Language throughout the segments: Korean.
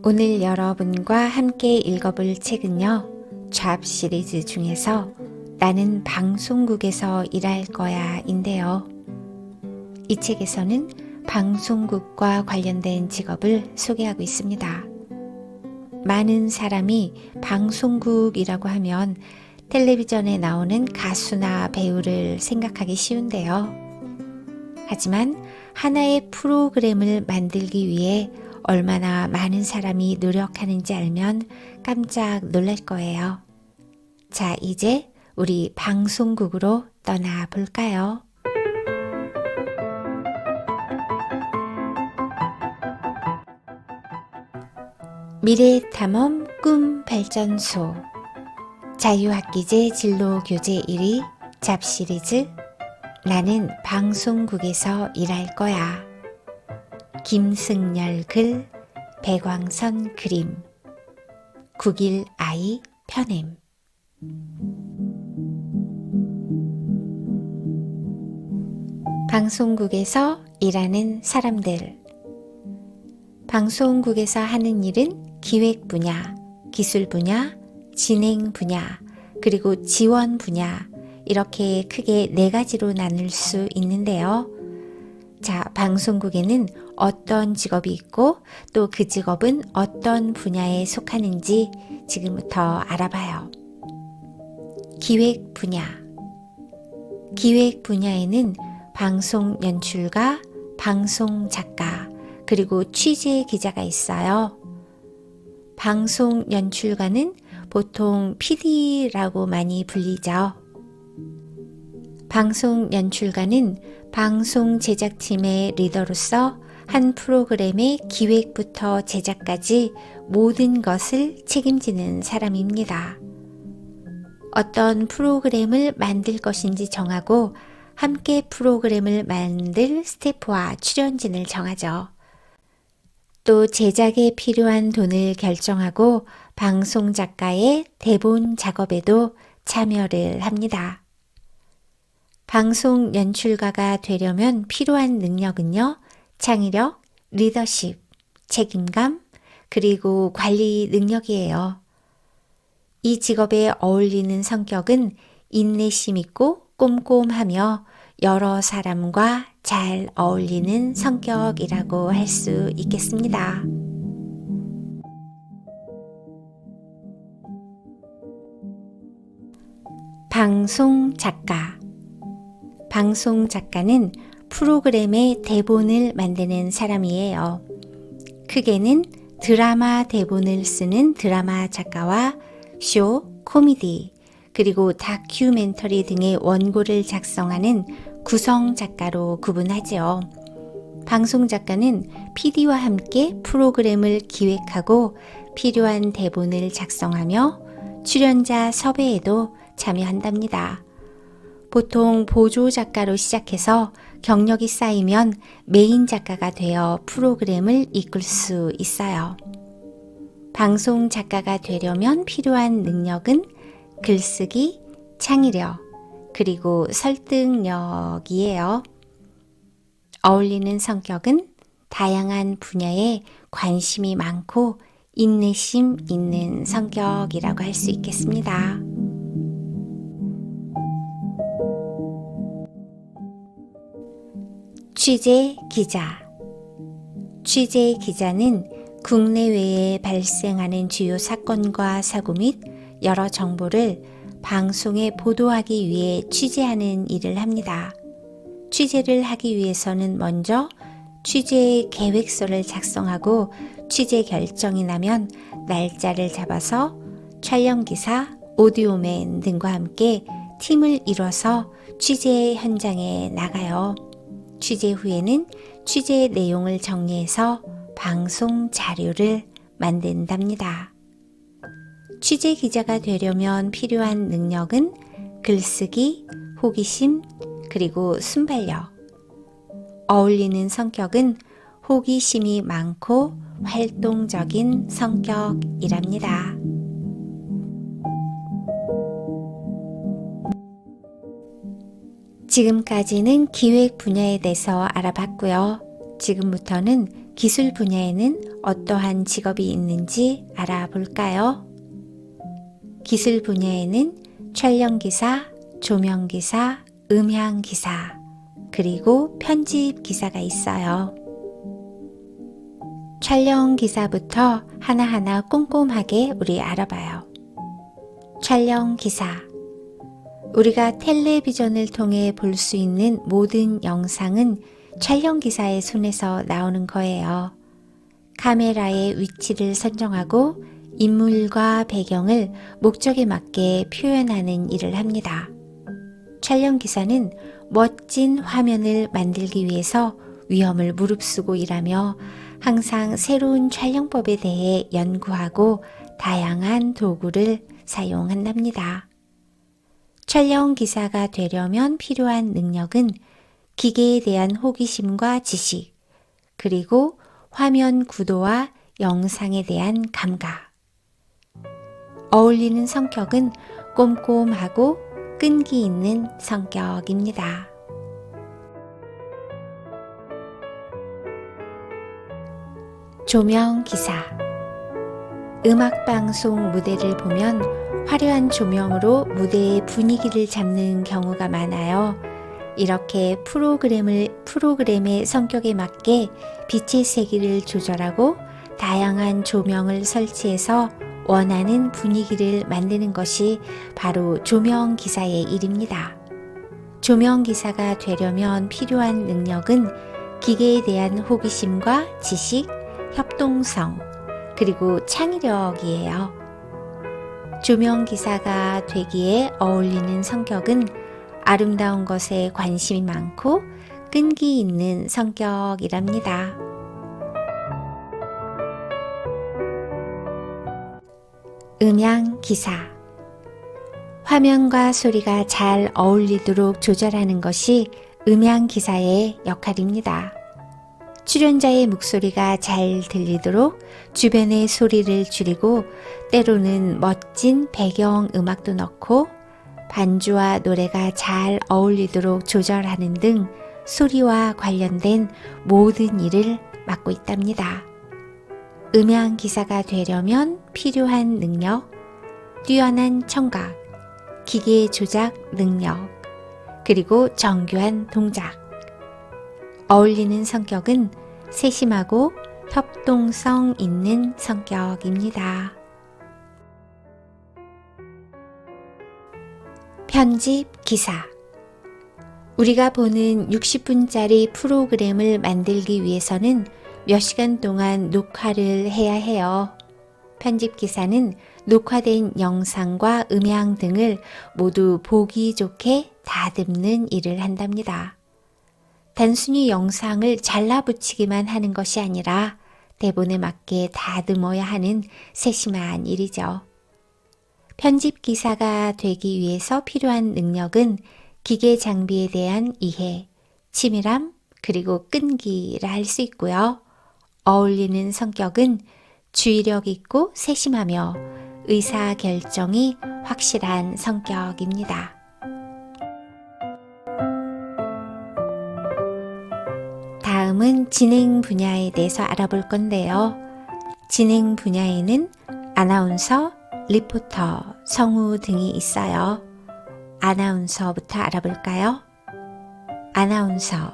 오늘 여러분과 함께 읽어볼 책은요, 잡 시리즈 중에서 나는 방송국에서 일할 거야 인데요. 이 책에서는 방송국과 관련된 직업을 소개하고 있습니다. 많은 사람이 방송국이라고 하면 텔레비전에 나오는 가수나 배우를 생각하기 쉬운데요. 하지만 하나의 프로그램을 만들기 위해 얼마나 많은 사람이 노력하는지 알면 깜짝 놀랄 거예요. 자, 이제 우리 방송국으로 떠나볼까요? 미래탐험 꿈발전소 자유학기제 진로교재 1위 잡 시리즈 나는 방송국에서 일할 거야. 김승열 글, 백왕선 그림, 국일 아이 편엠. 방송국에서 일하는 사람들. 방송국에서 하는 일은 기획 분야, 기술 분야, 진행 분야, 그리고 지원 분야, 이렇게 크게 4가지로 나눌 수 있는데요. 자, 방송국에는 어떤 직업이 있고 또 그 직업은 어떤 분야에 속하는지 지금부터 알아봐요. 기획 분야. 기획 분야에는 방송 연출가, 방송 작가, 그리고 취재 기자가 있어요. 방송 연출가는 보통 PD라고 많이 불리죠. 방송 연출가는 방송 제작팀의 리더로서 한 프로그램의 기획부터 제작까지 모든 것을 책임지는 사람입니다. 어떤 프로그램을 만들 것인지 정하고 함께 프로그램을 만들 스태프와 출연진을 정하죠. 또 제작에 필요한 돈을 결정하고 방송 작가의 대본 작업에도 참여를 합니다. 방송 연출가가 되려면 필요한 능력은요, 창의력, 리더십, 책임감, 그리고 관리 능력이에요. 이 직업에 어울리는 성격은 인내심 있고 꼼꼼하며 여러 사람과 잘 어울리는 성격이라고 할 수 있겠습니다. 방송 작가. 방송 작가는 프로그램의 대본을 만드는 사람이에요. 크게는 드라마 대본을 쓰는 드라마 작가와 쇼, 코미디, 그리고 다큐멘터리 등의 원고를 작성하는 구성 작가로 구분하죠. 방송 작가는 PD와 함께 프로그램을 기획하고 필요한 대본을 작성하며 출연자 섭외에도 참여한답니다. 보통 보조 작가로 시작해서 경력이 쌓이면 메인 작가가 되어 프로그램을 이끌 수 있어요. 방송 작가가 되려면 필요한 능력은 글쓰기, 창의력, 그리고 설득력이에요. 어울리는 성격은 다양한 분야에 관심이 많고 인내심 있는 성격이라고 할 수 있겠습니다. 취재 기자. 취재 기자는 국내외에 발생하는 주요 사건과 사고 및 여러 정보를 방송에 보도하기 위해 취재하는 일을 합니다. 취재를 하기 위해서는 먼저 취재 계획서를 작성하고 취재 결정이 나면 날짜를 잡아서 촬영기사, 오디오맨 등과 함께 팀을 이뤄서 취재 현장에 나가요. 취재 후에는 취재 내용을 정리해서 방송 자료를 만든답니다. 취재 기자가 되려면 필요한 능력은 글쓰기, 호기심, 그리고 순발력. 어울리는 성격은 호기심이 많고 활동적인 성격이랍니다. 지금까지는 기획 분야에 대해서 알아봤고요. 지금부터는 기술 분야에는 어떠한 직업이 있는지 알아볼까요? 기술 분야에는 촬영기사, 조명기사, 음향기사, 그리고 편집기사가 있어요. 촬영기사부터 하나하나 꼼꼼하게 우리 알아봐요. 촬영기사. 우리가 텔레비전을 통해 볼 수 있는 모든 영상은 촬영기사의 손에서 나오는 거예요. 카메라의 위치를 선정하고 인물과 배경을 목적에 맞게 표현하는 일을 합니다. 촬영기사는 멋진 화면을 만들기 위해서 위험을 무릅쓰고 일하며 항상 새로운 촬영법에 대해 연구하고 다양한 도구를 사용한답니다. 촬영기사가 되려면 필요한 능력은 기계에 대한 호기심과 지식, 그리고 화면 구도와 영상에 대한 감각. 어울리는 성격은 꼼꼼하고 끈기 있는 성격입니다. 조명기사. 음악방송 무대를 보면 화려한 조명으로 무대의 분위기를 잡는 경우가 많아요. 이렇게 프로그램의 성격에 맞게 빛의 세기를 조절하고 다양한 조명을 설치해서 원하는 분위기를 만드는 것이 바로 조명기사의 일입니다. 조명기사가 되려면 필요한 능력은 기계에 대한 호기심과 지식, 협동성, 그리고 창의력이에요. 조명기사가 되기에 어울리는 성격은 아름다운 것에 관심이 많고 끈기 있는 성격이랍니다. 음향기사. 화면과 소리가 잘 어울리도록 조절하는 것이 음향기사의 역할입니다. 출연자의 목소리가 잘 들리도록 주변의 소리를 줄이고 때로는 멋진 배경 음악도 넣고 반주와 노래가 잘 어울리도록 조절하는 등 소리와 관련된 모든 일을 맡고 있답니다. 음향기사가 되려면 필요한 능력, 뛰어난 청각, 기계 조작 능력, 그리고 정교한 동작. 어울리는 성격은 세심하고 협동성 있는 성격입니다. 편집기사. 우리가 보는 60분짜리 프로그램을 만들기 위해서는 몇 시간 동안 녹화를 해야 해요. 편집기사는 녹화된 영상과 음향 등을 모두 보기 좋게 다듬는 일을 한답니다. 단순히 영상을 잘라 붙이기만 하는 것이 아니라 대본에 맞게 다듬어야 하는 세심한 일이죠. 편집기사가 되기 위해서 필요한 능력은 기계 장비에 대한 이해, 치밀함, 그리고 끈기라 할 수 있고요. 어울리는 성격은 주의력 있고 세심하며 의사결정이 확실한 성격입니다. 다음은 진행 분야에 대해서 알아볼 건데요. 진행 분야에는 아나운서, 리포터, 성우 등이 있어요. 아나운서부터 알아볼까요? 아나운서.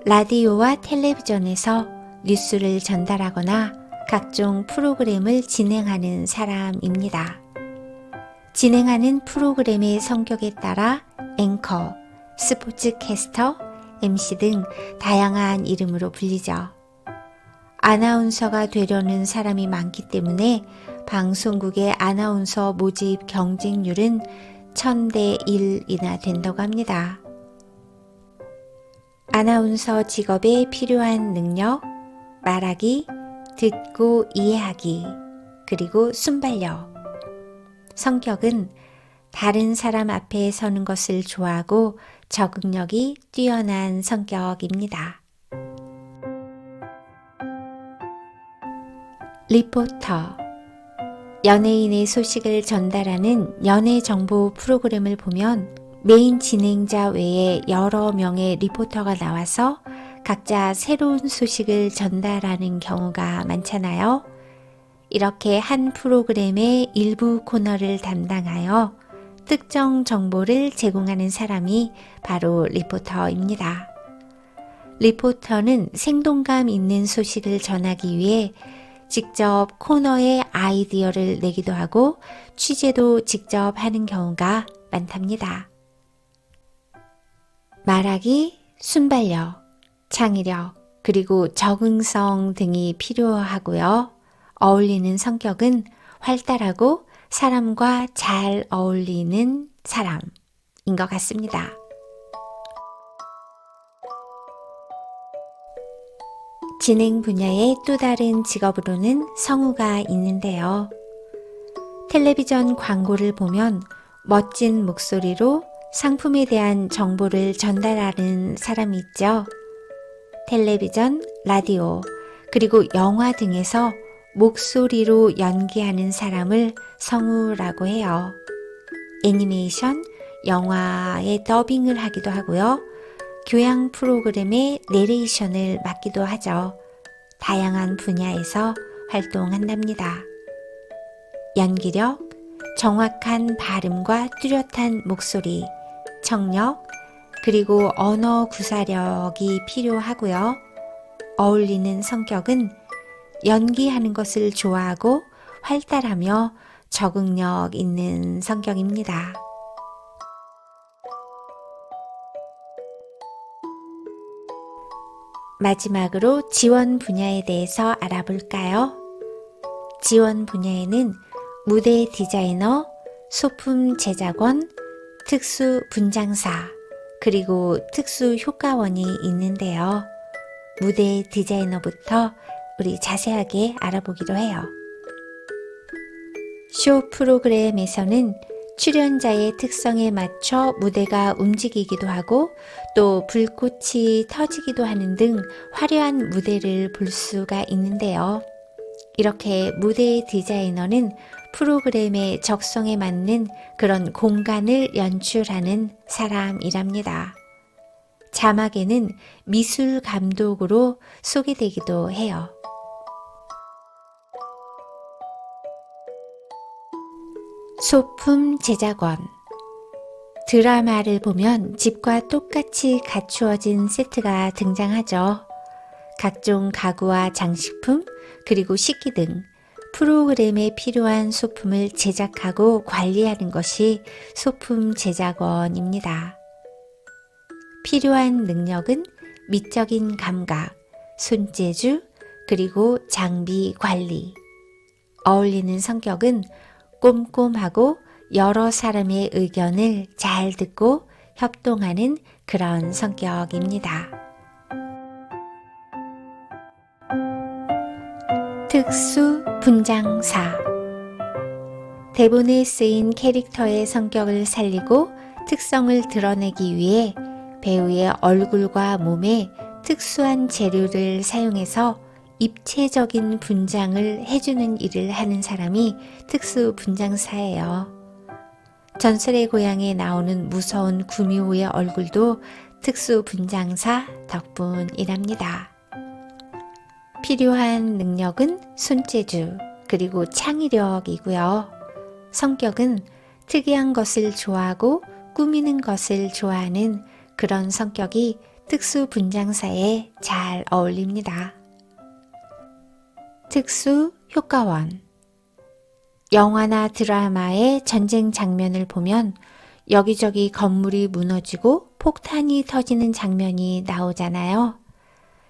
라디오와 텔레비전에서 뉴스를 전달하거나 각종 프로그램을 진행하는 사람입니다. 진행하는 프로그램의 성격에 따라 앵커, 스포츠캐스터, MC 등 다양한 이름으로 불리죠. 아나운서가 되려는 사람이 많기 때문에 방송국의 아나운서 모집 경쟁률은 1000대 1이나 된다고 합니다. 아나운서 직업에 필요한 능력, 말하기, 듣고 이해하기, 그리고 순발력. 성격은 다른 사람 앞에 서는 것을 좋아하고 적응력이 뛰어난 성격입니다. 리포터. 연예인의 소식을 전달하는 연예 정보 프로그램을 보면 메인 진행자 외에 여러 명의 리포터가 나와서 각자 새로운 소식을 전달하는 경우가 많잖아요. 이렇게 한 프로그램의 일부 코너를 담당하여 특정 정보를 제공하는 사람이 바로 리포터입니다. 리포터는 생동감 있는 소식을 전하기 위해 직접 코너에 아이디어를 내기도 하고 취재도 직접 하는 경우가 많답니다. 말하기, 순발력, 창의력, 그리고 적응성 등이 필요하고요. 어울리는 성격은 활달하고 사람과 잘 어울리는 사람인 것 같습니다. 진행 분야의 또 다른 직업으로는 성우가 있는데요. 텔레비전 광고를 보면 멋진 목소리로 상품에 대한 정보를 전달하는 사람이 있죠. 텔레비전, 라디오, 그리고 영화 등에서 목소리로 연기하는 사람을 성우라고 해요. 애니메이션, 영화의 더빙을 하기도 하고요. 교양 프로그램의 내레이션을 맡기도 하죠. 다양한 분야에서 활동한답니다. 연기력, 정확한 발음과 뚜렷한 목소리, 청력, 그리고 언어 구사력이 필요하고요. 어울리는 성격은 연기하는 것을 좋아하고 활달하며 적응력 있는 성격입니다. 마지막으로 지원 분야에 대해서 알아볼까요? 지원 분야에는 무대 디자이너, 소품 제작원, 특수 분장사, 그리고 특수 효과원이 있는데요. 무대 디자이너부터 우리 자세하게 알아보기로 해요. 쇼 프로그램에서는 출연자의 특성에 맞춰 무대가 움직이기도 하고 또 불꽃이 터지기도 하는 등 화려한 무대를 볼 수가 있는데요. 이렇게 무대 디자이너는 프로그램의 적성에 맞는 그런 공간을 연출하는 사람이랍니다. 자막에는 미술 감독으로 소개되기도 해요. 소품 제작원. 드라마를 보면 집과 똑같이 갖추어진 세트가 등장하죠. 각종 가구와 장식품, 그리고 식기 등 프로그램에 필요한 소품을 제작하고 관리하는 것이 소품 제작원입니다. 필요한 능력은 미적인 감각, 손재주, 그리고 장비 관리. 어울리는 성격은 꼼꼼하고 여러 사람의 의견을 잘 듣고 협동하는 그런 성격입니다. 특수 분장사. 대본에 쓰인 캐릭터의 성격을 살리고 특성을 드러내기 위해 배우의 얼굴과 몸에 특수한 재료를 사용해서 입체적인 분장을 해주는 일을 하는 사람이 특수 분장사예요. 전설의 고향에 나오는 무서운 구미호의 얼굴도 특수 분장사 덕분이랍니다. 필요한 능력은 손재주, 그리고 창의력이고요. 성격은 특이한 것을 좋아하고 꾸미는 것을 좋아하는 그런 성격이 특수 분장사에 잘 어울립니다. 특수 효과원. 영화나 드라마의 전쟁 장면을 보면 여기저기 건물이 무너지고 폭탄이 터지는 장면이 나오잖아요.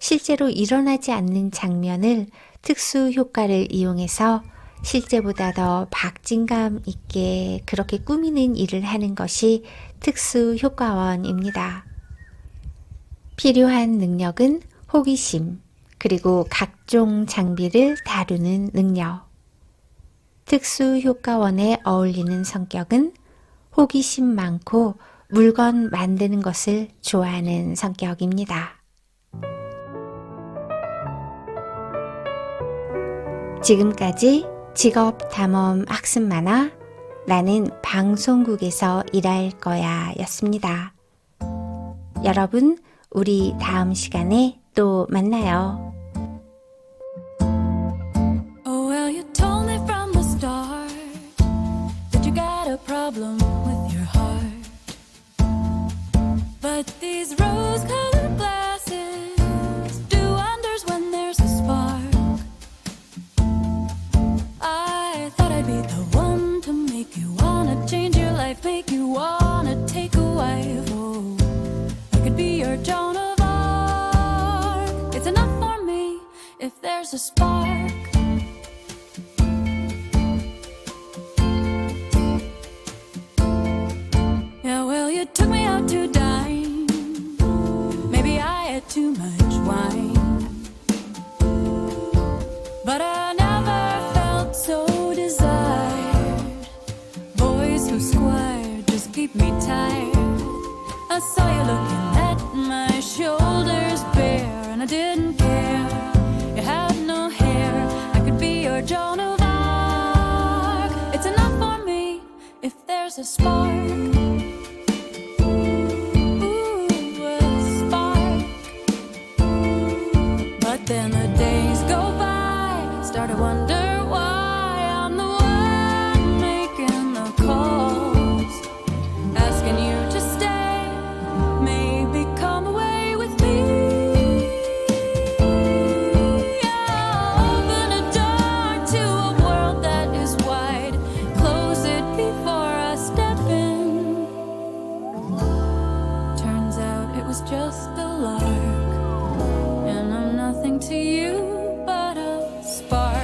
실제로 일어나지 않는 장면을 특수 효과를 이용해서 실제보다 더 박진감 있게 그렇게 꾸미는 일을 하는 것이 특수 효과원입니다. 필요한 능력은 호기심, 그리고 각종 장비를 다루는 능력. 특수 효과원에 어울리는 성격은 호기심 많고 물건 만드는 것을 좋아하는 성격입니다. 지금까지 직업 탐험 학습 만화 나는 방송국에서 일할 거야 였습니다. 여러분, 우리 다음 시간에 또 만나요. Oh, well, you told me from the start that you got a problem with your heart. But these rose-colored glasses do wonders when there's a spark. I thought I'd be the one to make you wanna change your life, make you wanna take a wife. Oh, I could be your Joan of Arc. It's enough for me if there's a spark. Yeah, well, you took me out to dine. Maybe I had too much wine, but I never felt so desired. Boys who squire just keep me tired. I saw you looking at my shoulders bare, and I didn't care. You had no hair. I could be your Joan of Arc. It's enough for me if there's a spark. Ooh, a spark. But then the days go by, start to wonder why I'm the one making the calls, asking you to stay, maybe come away with me. Yeah, open a door to a world that is wide, close it before I step in. Turns out it was just a lark, and I'm nothing to you but a spark.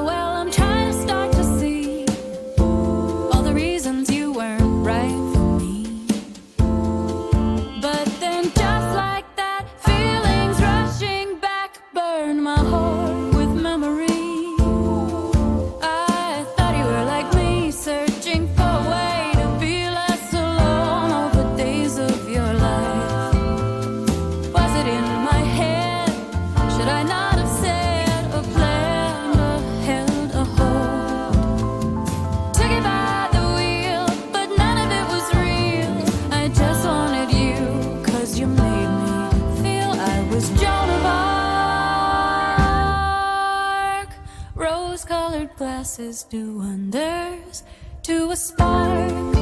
Well, I'm trying to start to see all the reasons you weren't right for me. But then just like that, feelings rushing back burn my heart with memory. I thought you were like me, searching for a way to be less alone all the days of your life. Was it in my head? Should I not have said a plan or held a hold? Took you by the wheel, but none of it was real. I just wanted you, 'cause you made me feel I was Joan of Arc. Rose-colored glasses do wonders to a spark.